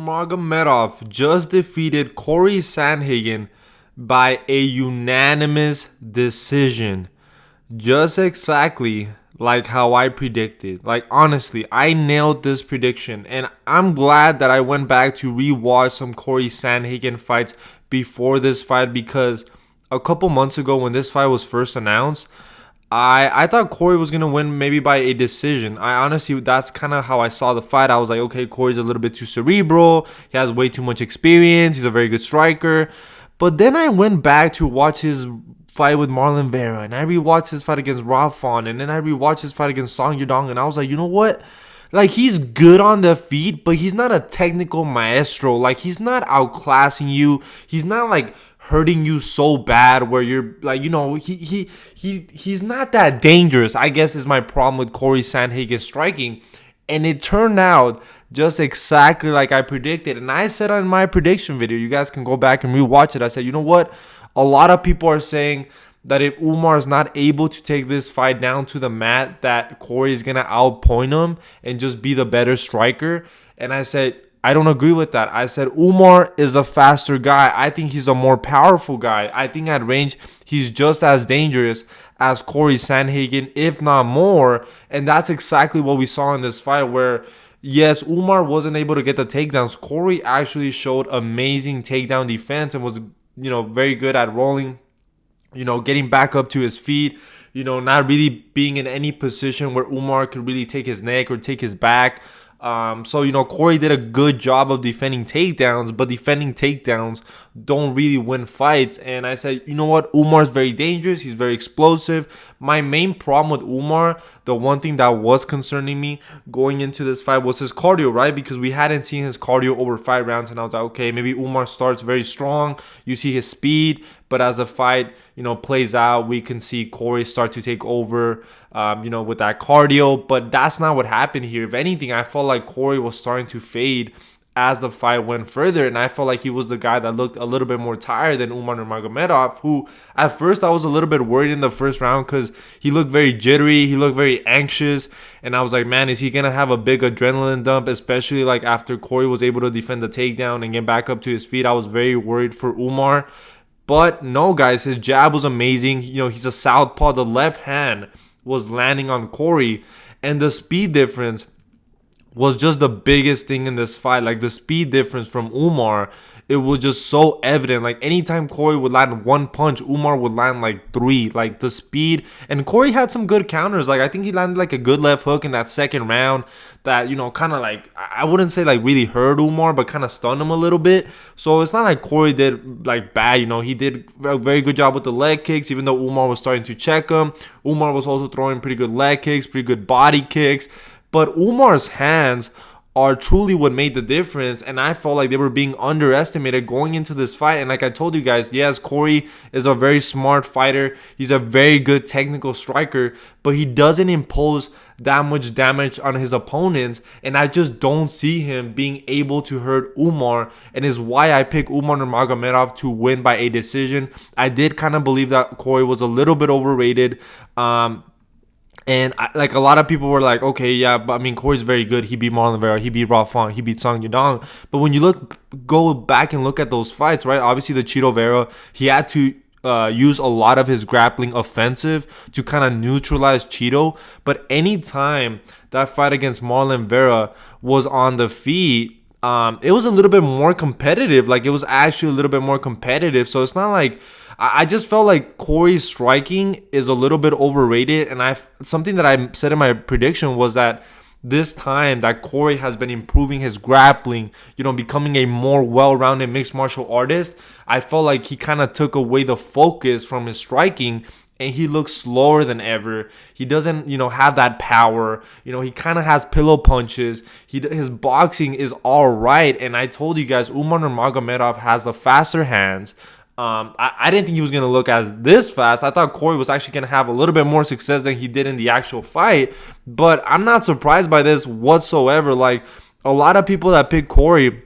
Nurmagomedov just defeated Cory Sandhagen by a unanimous decision. Just exactly like how I predicted. Like, honestly, I nailed this prediction. And I'm glad that I went back to rewatch some Cory Sandhagen fights before this fight, because a couple months ago when this fight was first announced, I thought Cory was going to win maybe by a decision. I honestly, that's kind of how I saw the fight. I was like, okay, Cory's a little bit too cerebral. He has way too much experience. He's a very good striker. But then I went back to watch his fight with Marlon Vera, and I rewatched his fight against Rafon, and then I rewatched his fight against Song Yudong, and I was like, you know what? Like, he's good on the feet, but he's not a technical maestro. Like, he's not outclassing you. He's not like hurting you so bad where you're like, he's not that dangerous, I guess, is my problem with Cory Sandhagen striking. And it turned out just exactly like I predicted. And I said on my prediction video, you guys can go back and rewatch it, I said, you know what? A lot of people are saying that if Umar is not able to take this fight down to the mat, that Cory is going to outpoint him and just be the better striker. And I said, I don't agree with that. I said Umar is a faster guy. I think he's a more powerful guy. I think at range, he's just as dangerous as Cory Sandhagen, if not more. And that's exactly what we saw in this fight where, yes, Umar wasn't able to get the takedowns. Cory actually showed amazing takedown defense and was, very good at rolling, getting back up to his feet, not really being in any position where Umar could really take his neck or take his back. So Cory did a good job of defending takedowns, but defending takedowns don't really win fights. And I said, you know what? Umar's very dangerous. He's very explosive. My main problem with Umar, the one thing that was concerning me going into this fight was his cardio, right? Because we hadn't seen his cardio over 5 rounds. And I was like, okay, maybe Umar starts very strong. You see his speed. But as the fight, plays out, we can see Cory start to take over, with that cardio. But that's not what happened here. If anything, I felt like Cory was starting to fade as the fight went further. And I felt like he was the guy that looked a little bit more tired than Umar Nurmagomedov, who at first I was a little bit worried in the first round because he looked very jittery. He looked very anxious. And I was like, man, is he going to have a big adrenaline dump, especially like after Cory was able to defend the takedown and get back up to his feet? I was very worried for Umar. But no, guys, his jab was amazing. He's a southpaw. The left hand was landing on Cory. And the speed difference was just the biggest thing in this fight. Like, the speed difference from Umar, it was just so evident. Like, anytime Cory would land one punch, Umar would land like 3. Like, the speed. And Cory had some good counters. Like, I think he landed like a good left hook in that second round that, kind of like, I wouldn't say like really hurt Umar, but kind of stunned him a little bit. So it's not like Cory did like bad. He did a very good job with the leg kicks, even though Umar was starting to check him. Umar was also throwing pretty good leg kicks, pretty good body kicks. But Umar's hands are truly what made the difference, and I felt like they were being underestimated going into this fight. And like I told you guys, yes, Cory is a very smart fighter. He's a very good technical striker, but he doesn't impose that much damage on his opponents, and I just don't see him being able to hurt Umar, and is why I picked Umar Nurmagomedov to win by a decision. I did kind of believe that Cory was a little bit overrated. And like a lot of people were like, okay, yeah, but I mean, Cory's very good. He beat Marlon Vera, he beat Rafon, he beat Song Yudong. But when you go back and look at those fights, right? Obviously, the Cheeto Vera, he had to use a lot of his grappling offensive to kind of neutralize Cheeto. But anytime that fight against Marlon Vera was on the feet, it was a little bit more competitive. Like, it was actually a little bit more competitive. So it's not like, I just felt like Cory's striking is a little bit overrated. And something that I said in my prediction was that this time that Cory has been improving his grappling, becoming a more well-rounded mixed martial artist, I felt like he kind of took away the focus from his striking, and he looks slower than ever. He doesn't, have that power. He kind of has pillow punches. His boxing is all right. And I told you guys, Umar Nurmagomedov has the faster hands. I didn't think he was going to look as this fast. I thought Cory was actually going to have a little bit more success than he did in the actual fight. But I'm not surprised by this whatsoever. Like, a lot of people that pick Cory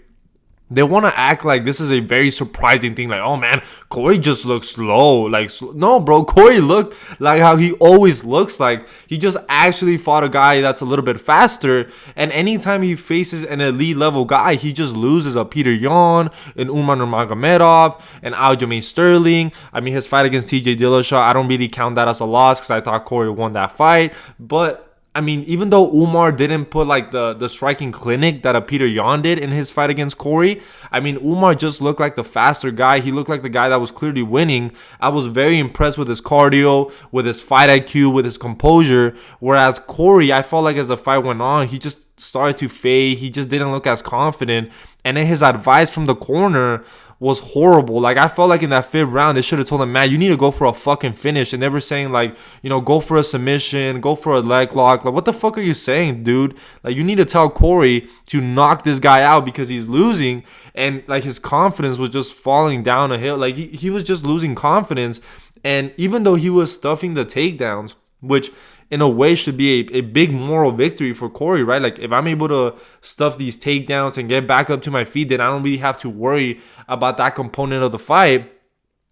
They want to act like this is a very surprising thing. Like, oh man, Cory just looks slow. Like, no, bro, Cory looked like how he always looks like. He just actually fought a guy that's a little bit faster. And anytime he faces an elite level guy, he just loses a Peter Yan, an Umar Nurmagomedov, an Aljamain Sterling. I mean, his fight against TJ Dillashaw, I don't really count that as a loss because I thought Cory won that fight. But I mean, even though Umar didn't put like the striking clinic that a Peter Yan did in his fight against Cory, I mean, Umar just looked like the faster guy. He looked like the guy that was clearly winning. I was very impressed with his cardio, with his fight IQ, with his composure. Whereas Cory, I felt like as the fight went on, he just started to fade. He just didn't look as confident. And then his advice from the corner was horrible. Like, I felt like in that fifth round, they should have told him, man, you need to go for a fucking finish. And they were saying, like, you know, go for a submission, go for a leg lock. Like, what the fuck are you saying, dude? Like, you need to tell Cory to knock this guy out because he's losing. And, like, his confidence was just falling down a hill. Like, he was just losing confidence. And even though he was stuffing the takedowns, which in a way should be a big moral victory for Cory, right? Like, if I'm able to stuff these takedowns and get back up to my feet, then I don't really have to worry about that component of the fight.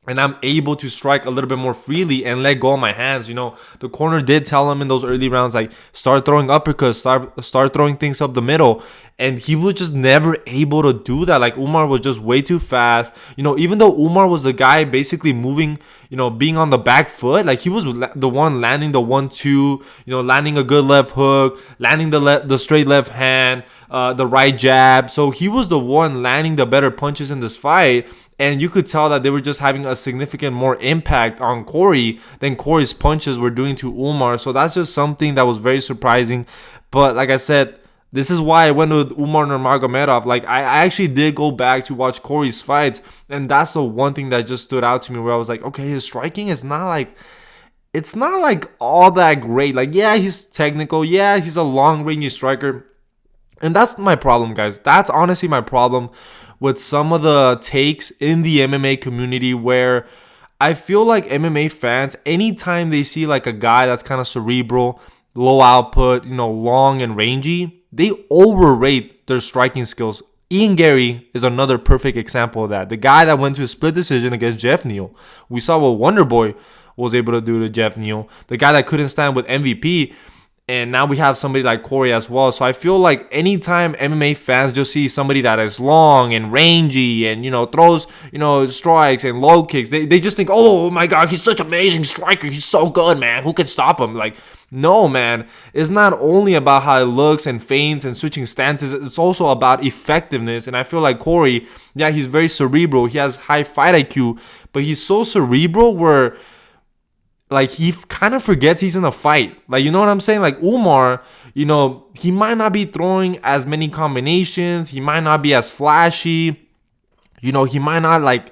And I'm able to strike a little bit more freely and let go of my hands. You know, the corner did tell him in those early rounds, like, start throwing uppercuts, start throwing things up the middle. And he was just never able to do that. Like, Umar was just way too fast. You know, even though Umar was the guy basically moving, you know, being on the back foot, like, he was the one landing the 1-2, you know, landing a good left hook, landing the straight left hand, the right jab. So he was the one landing the better punches in this fight. And you could tell that they were just having a significant more impact on Cory than Cory's punches were doing to Umar. So that's just something that was very surprising. But like I said, this is why I went with Umar Nurmagomedov. Like, I actually did go back to watch Cory's fights. And that's the one thing that just stood out to me, where I was like, okay, his striking is not like, it's not like all that great. Like, yeah, he's technical. Yeah, he's a long-range striker. And that's my problem, guys. That's honestly my problem with some of the takes in the MMA community, where I feel like MMA fans, anytime they see like a guy that's kind of cerebral, low output, you know, long and rangy, they overrate their striking skills. Ian Gary is another perfect example of that. The guy that went to a split decision against Jeff Neal. We saw what Wonderboy was able to do to Jeff Neal. The guy that couldn't stand with MVP. And now we have somebody like Cory as well. So I feel like anytime MMA fans just see somebody that is long and rangy and, you know, throws, you know, strikes and low kicks, they just think, oh my God, he's such an amazing striker. He's so good, man. Who can stop him? Like, no, man. It's not only about how it looks and feints and switching stances. It's also about effectiveness. And I feel like Cory, yeah, he's very cerebral. He has high fight IQ, but he's so cerebral where, like, he kind of forgets he's in a fight. Like, you know what I'm saying? Like, Umar, you know, he might not be throwing as many combinations. He might not be as flashy. You know, he might not, like,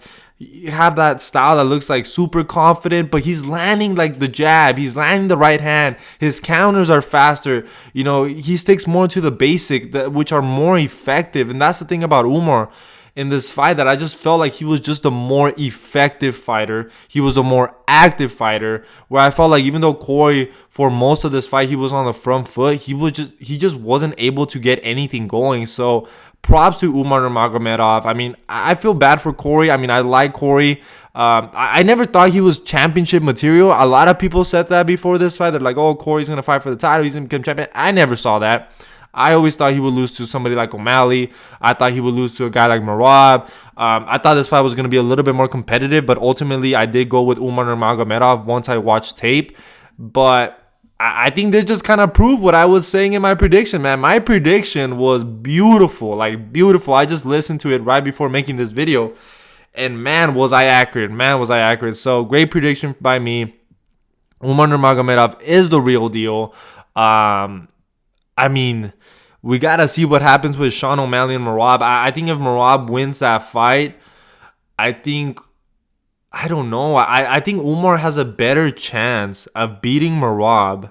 have that style that looks, like, super confident. But he's landing, like, the jab. He's landing the right hand. His counters are faster. You know, he sticks more to the basic, which are more effective. And that's the thing about Umar in this fight, that I just felt like he was just a more effective fighter. He was a more active fighter, where I felt like even though Cory, for most of this fight, he was on the front foot, he just wasn't able to get anything going. So props to Umar Nurmagomedov. I mean, I feel bad for Cory. I mean, I like Cory. I never thought he was championship material. A lot of people said that before this fight. They're like, oh, Cory's going to fight for the title. He's going to become champion. I never saw that. I always thought he would lose to somebody like O'Malley. I thought he would lose to a guy like Merab. I thought this fight was going to be a little bit more competitive, but ultimately I did go with Umar Nurmagomedov once I watched tape. But I think they just kind of proved what I was saying in my prediction, man. My prediction was beautiful, like beautiful. I just listened to it right before making this video, and man, was I accurate. Man, was I accurate. So great prediction by me. Umar Nurmagomedov is the real deal. I mean, we got to see what happens with Sean O'Malley and Merab. I think if Merab wins that fight, I don't know. I think Umar has a better chance of beating Merab,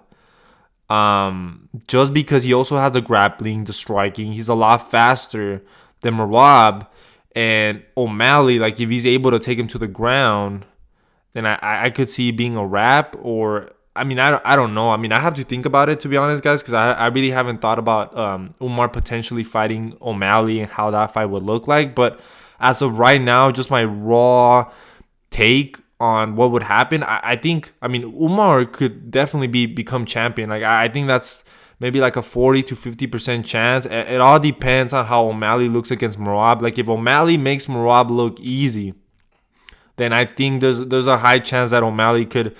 just because he also has the grappling, the striking. He's a lot faster than Merab. And O'Malley, like, if he's able to take him to the ground, then I could see being a wrap, or I don't know. I mean, I have to think about it, to be honest, guys, because I really haven't thought about Umar potentially fighting O'Malley and how that fight would look like. But as of right now, just my raw take on what would happen, I think, I mean, Umar could definitely become champion. Like, I think that's maybe like a 40 to 50% chance. It all depends on how O'Malley looks against Merab. Like, if O'Malley makes Merab look easy, then I think there's a high chance that O'Malley could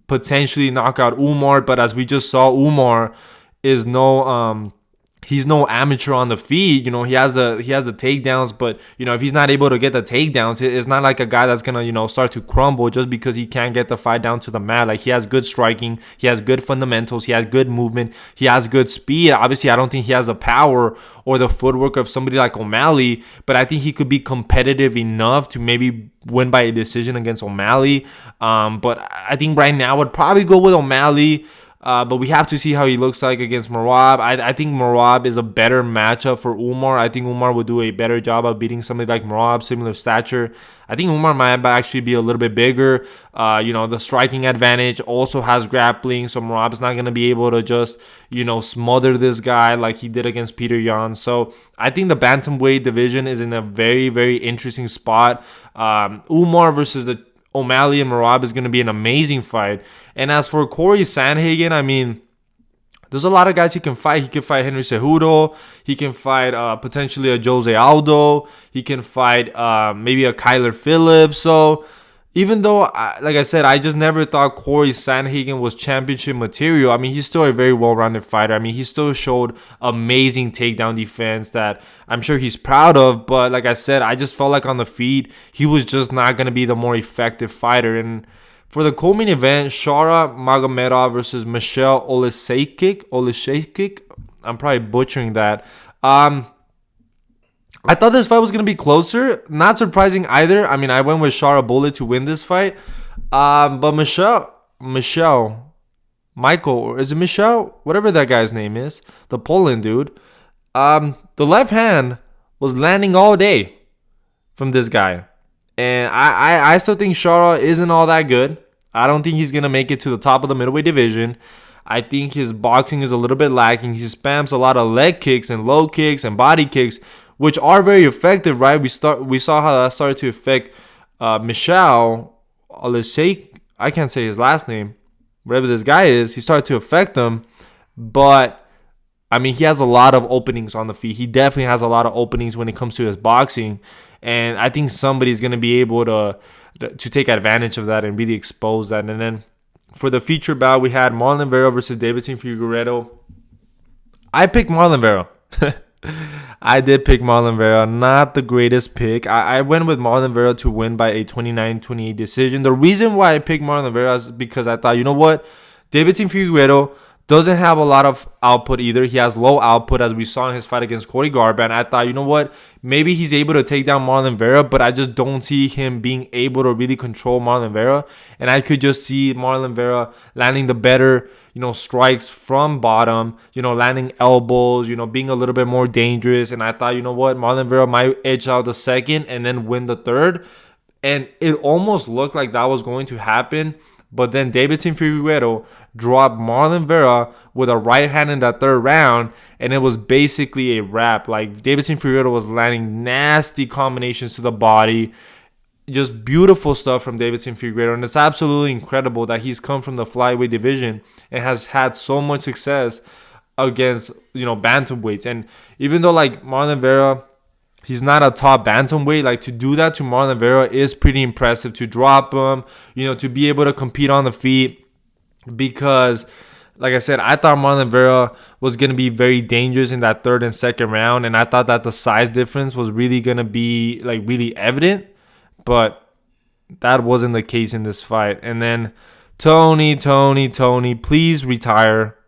potentially knock out Umar. But as we just saw, Umar is he's no amateur on the feet. You know, he has the takedowns, but you know, if he's not able to get the takedowns, it's not like a guy that's gonna, you know, start to crumble just because he can't get the fight down to the mat. Like, he has good striking, he has good fundamentals, he has good movement, he has good speed. Obviously, I don't think he has the power or the footwork of somebody like O'Malley, but I think he could be competitive enough to maybe win by a decision against O'Malley. But I think right now I would probably go with O'Malley. But we have to see how he looks like against Merab. I think Merab is a better matchup for Umar. I think Umar would do a better job of beating somebody like Merab, similar stature. I think Umar might actually be a little bit bigger. You know, the striking advantage also has grappling, so Merab is not going to be able to just, you know, smother this guy like he did against Peter Yan. So I think the bantamweight division is in a very, very interesting spot. Umar versus the O'Malley and Merab is going to be an amazing fight. And as for Cory Sandhagen, I mean, there's a lot of guys he can fight. He can fight Henry Cejudo. He can fight potentially a Jose Aldo. He can fight maybe a Kyler Phillips. So even though, like I said, I just never thought Cory Sandhagen was championship material. I mean, he's still a very well-rounded fighter. I mean, he still showed amazing takedown defense that I'm sure he's proud of. But like I said, I just felt like on the feet, he was just not going to be the more effective fighter. And for the co-main event, Shara Magomedov versus Michelle Oleksiejczuk. I'm probably butchering that. I thought this fight was going to be closer. Not surprising either. I mean, I went with Shara Bullet to win this fight. But Michael, or is it Michelle? Whatever that guy's name is. The Poland dude. The left hand was landing all day from this guy. And I still think Shara isn't all that good. I don't think he's going to make it to the top of the middleweight division. I think his boxing is a little bit lacking. He spams a lot of leg kicks and low kicks and body kicks, which are very effective, right? We saw how that started to affect Michelle Oleksiejczuk. I can't say his last name. Whatever this guy is, he started to affect him. But, I mean, he has a lot of openings on the feet. He definitely has a lot of openings when it comes to his boxing. And I think somebody's going to be able to take advantage of that and really expose that. And then for the feature bout, we had Marlon Vera versus Deiveson Figueiredo. I picked Marlon Vera. I did pick Marlon Vera. Not the greatest pick. I went with Marlon Vera to win by a 29-28 decision. The reason why I picked Marlon Vera is because I thought, you know what? Deiveson Figueiredo doesn't have a lot of output either. He has low output, as we saw in his fight against Cody Garbrandt. I thought, you know what? Maybe he's able to take down Marlon Vera, but I just don't see him being able to really control Marlon Vera. And I could just see Marlon Vera landing the better, you know, strikes from bottom, you know, landing elbows, you know, being a little bit more dangerous. And I thought, you know what? Marlon Vera might edge out the second and then win the third. And it almost looked like that was going to happen. But then Deiveson Figueiredo dropped Marlon Vera with a right hand in that third round, and it was basically a wrap. Like, Deiveson Figueiredo was landing nasty combinations to the body. Just beautiful stuff from Deiveson Figueiredo, and it's absolutely incredible that he's come from the flyweight division and has had so much success against, you know, bantamweights. And even though, like, Marlon Vera, he's not a top bantamweight, like, to do that to Marlon Vera is pretty impressive. To drop him, you know, to be able to compete on the feet, because, like I said, I thought Marlon Vera was going to be very dangerous in that third and second round, and I thought that the size difference was really going to be, like, really evident, but that wasn't the case in this fight. And then Tony, please retire.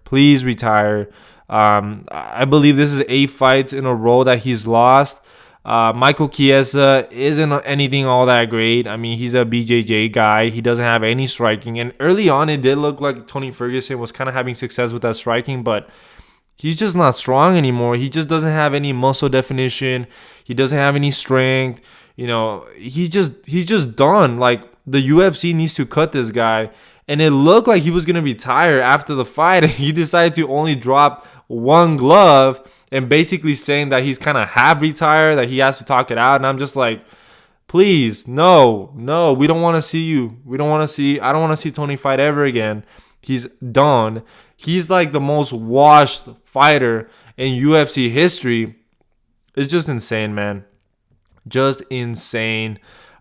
I believe this is 8 fights in a row that he's lost. Michael Chiesa isn't anything all that great. I mean, he's a BJJ guy. He doesn't have any striking. And early on, it did look like Tony Ferguson was kind of having success with that striking, but he's just not strong anymore. He just doesn't have any muscle definition. He doesn't have any strength. You know, he's just done. Like, the UFC needs to cut this guy. And it looked like he was going to retire after the fight. And he decided to only drop one glove and basically saying that he's kind of half retired, that he has to talk it out. And I'm just like, please, no, we don't want to see you. I don't want to see Tony fight ever again. He's done. He's like the most washed fighter in UFC history. It's just insane, man. Just insane.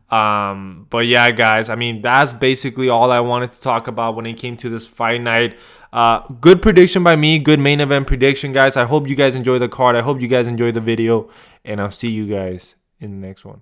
But yeah, guys, I mean, that's basically all I wanted to talk about when it came to this fight night. Good prediction by me. Good main event prediction, guys. I hope you guys enjoy the card. I hope you guys enjoy the video. And I'll see you guys in the next one.